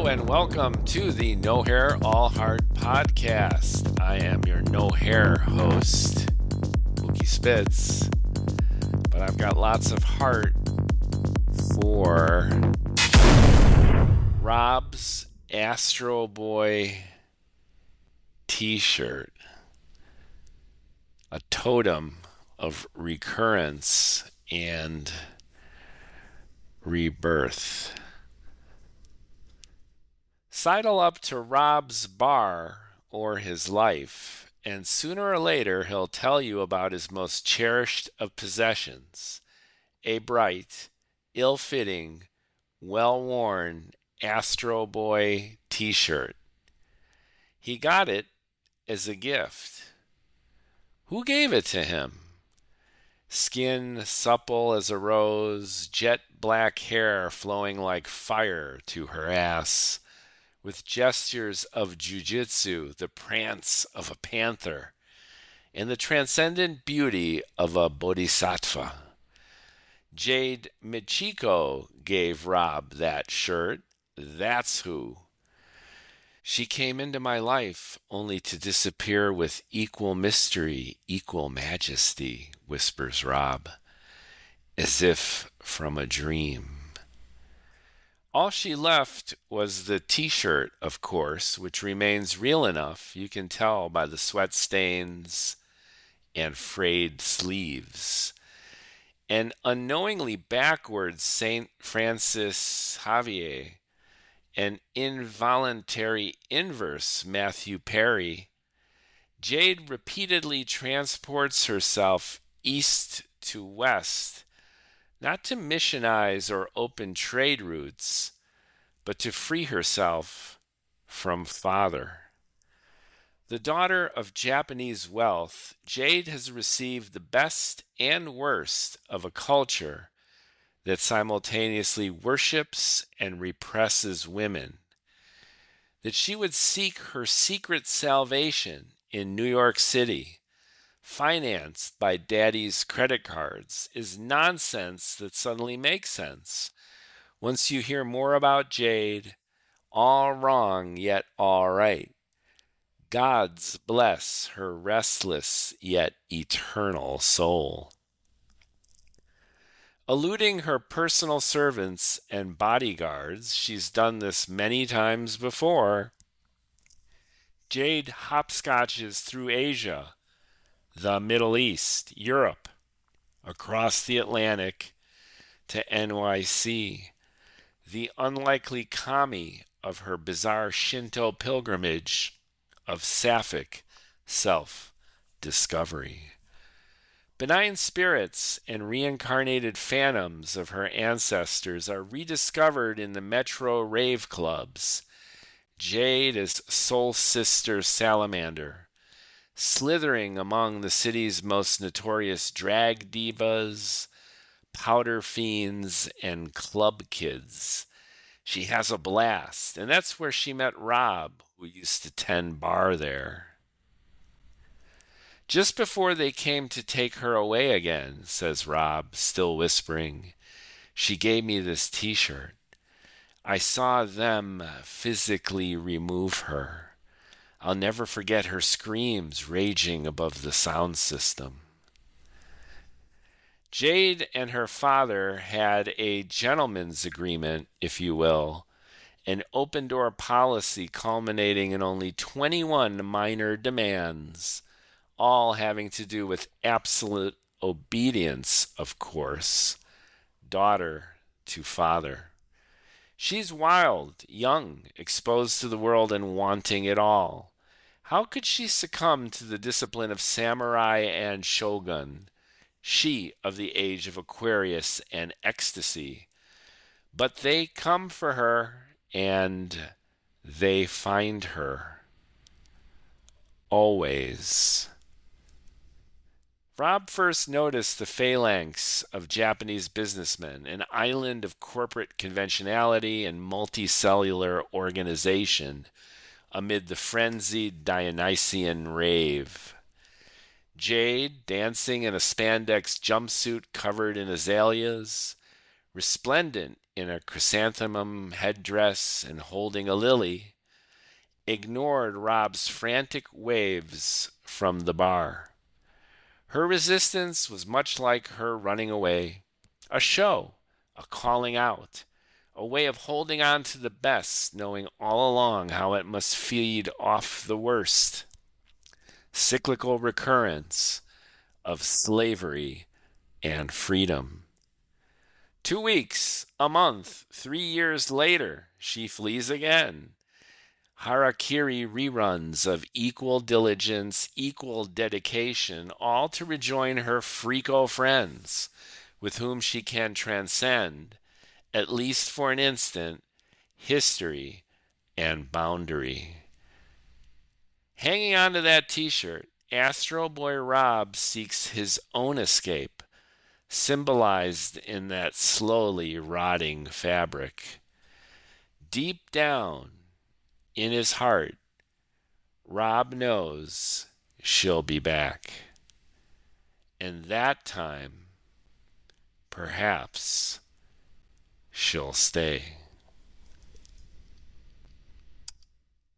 and welcome to the No Hair, All Heart podcast. I am your no hair host, Mookie Spitz, but I've got lots of heart for Rob's Astro Boy t-shirt, a totem of recurrence and rebirth. Sidle up to Rob's bar or his life, and sooner or later he'll tell you about his most cherished of possessions, a bright, ill-fitting, well-worn Astro Boy t-shirt. He got it as a gift. Who gave it to him? Skin supple as a rose, jet black hair flowing like fire to her ass, with gestures of jujitsu, the prance of a panther, and the transcendent beauty of a bodhisattva. Jade Michiko gave Rob that shirt. That's who. She came into my life only to disappear with equal mystery, equal majesty, whispers Rob, as if from a dream. All she left was the t-shirt, of course, which remains real enough. You can tell by the sweat stains and frayed sleeves. An unknowingly backwards St. Francis Xavier, an involuntary inverse Matthew Perry. Jade repeatedly transports herself east to west, not to missionize or open trade routes, but to free herself from father. The daughter of Japanese wealth, Jade has received the best and worst of a culture that simultaneously worships and represses women. That she would seek her secret salvation in New York City, financed by daddy's credit cards, is nonsense that suddenly makes sense. Once you hear more about Jade, all wrong yet all right. Gods bless her restless yet eternal soul. Eluding her personal servants and bodyguards, she's done this many times before. Jade hopscotches through Asia, the Middle East, Europe, across the Atlantic to NYC, the unlikely kami of her bizarre Shinto pilgrimage of sapphic self-discovery. Benign spirits and reincarnated phantoms of her ancestors are rediscovered in the metro rave clubs. Jade is soul sister salamander, slithering among the city's most notorious drag divas, powder fiends, and club kids. She has a blast, and that's where she met Rob, who used to tend bar there. Just before they came to take her away again, says Rob, still whispering, she gave me this t-shirt. I saw them physically remove her. I'll never forget her screams raging above the sound system. Jade and her father had a gentleman's agreement, if you will, an open-door policy culminating in only 21 minor demands, all having to do with absolute obedience, of course, daughter to father. She's wild, young, exposed to the world and wanting it all. How could she succumb to the discipline of samurai and shogun, she of the age of Aquarius and ecstasy? But they come for her, and they find her. Always. Rob first noticed the phalanx of Japanese businessmen, an island of corporate conventionality and multicellular organization amid the frenzied Dionysian rave. Jade, dancing in a spandex jumpsuit covered in azaleas, resplendent in a chrysanthemum headdress and holding a lily, ignored Rob's frantic waves from the bar. Her resistance was much like her running away, a show, a calling out, a way of holding on to the best, knowing all along how it must feed off the worst. Cyclical recurrence of slavery and freedom. 2 weeks, a month, 3 years later, she flees again. Harakiri reruns of equal diligence, equal dedication, all to rejoin her freako friends, with whom she can transcend, at least for an instant, history and boundary. Hanging onto that t-shirt, Astro Boy Rob seeks his own escape, symbolized in that slowly rotting fabric. Deep down in his heart, Rob knows she'll be back. And that time, perhaps, she'll stay.